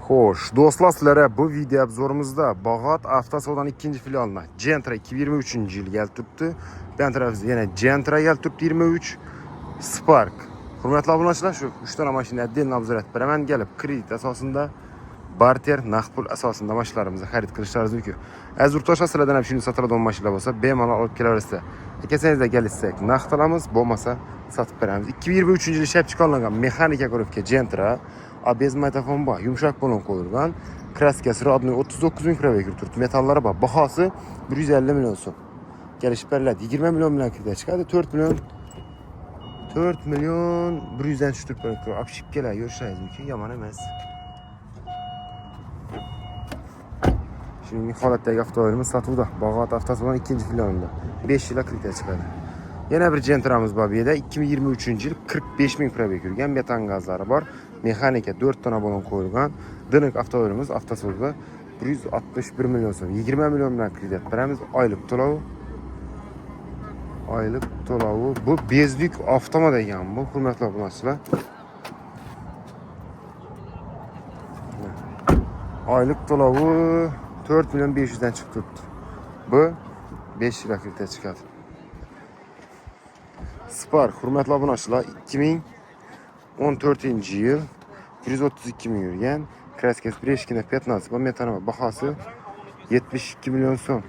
Xo'sh, do'stlar, sizlarga bu video obzorumuzda Bag'at avtosavdoning ikkinchi filialini Gentra 2023-yil kelib turibdi. Bu tarafimizda yana Gentra kelib turibdi 23, Spark. Hurmatli obunachilar, shu 3 ta mashina отдельно obzor etib beraman. Kelib kredit asosida, barter, naqd pul asosida mashinalarimizni xarid qilishlaringiz mumkin. Aziz yurtdoshlar, sizlardan ham shuni sotiladigan mashinalar bo'lsa, bemalol olib kelaverasiz. Akasingizga kelsak, naqd olamiz, bo'lmasa sotib beramiz. 2023-yil ishlab chiqarilgan mexanika ko'rikka Gentra bez metafon bor, yumshoq bo'lon qo'yilgan. Kraskasi rodnoy 39 ming probega turibdi. Metallari bor. Bahosi 150 million so'm. Kelishib beriladi. 20 million bilan kirib chiqadi. 4 million 100 dan tushib turibdi. Opshib keladi, ko'rishingiz mumkin, yomon emas. Shuningdek, holatdagi avtomobilimiz sotuvda. Bag'at avtosavdoning ikkinchi filialida 5 yilga kirib chiqadi. Yana bir Gentramiz bor bu yerda. 2023-yil 45 ming probega yurgan, metan gazlari bor. Mexanika 4 tona balon qo'yilgan. Dinik avtomobilimiz avtosavdoda 161 million so'm. 20 million bilan kredit beramiz. Oylik to'lovi. Bu bezlik avtomat ekan bu, hurmatli obunachilar. Oylik to'lovi 4 million 500 dan chiqib turibdi. Bu 5 yilga kredit chiqadi. Spark, hurmatli obunachilar, 2014-yil 132 ming yurgan. Kraskasi 15 bu metanovi bahosi 72 million so'm.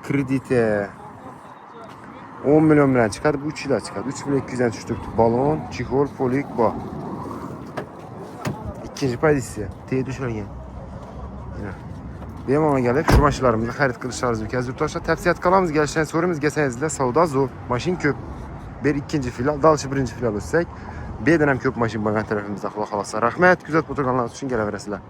Krediti 10 million bilan chiqadi, bu 3 yilga chiqadi. 3 million 200 dan tushib balon, chexol, polik bor. Ikkinchi pozitsiya, tegdi ushalgan. Bemalol kelib shu mashinalarimizni xarid qilishlaringiz mumkin. Aziz yurtdoshlar, tavsiya qilamiz, kelishdan so'raymiz, kelsangiz savdo zo'r, mashina ko'p. Bir ikkinchi filial, dalshi birinchi filial bo'lsak, bedan ham ko'p mashina bo'lgan tarafimizda, xudo xolasa. Rahmat, kuzatib o'tirganlariniz uchun kelaverasizlar.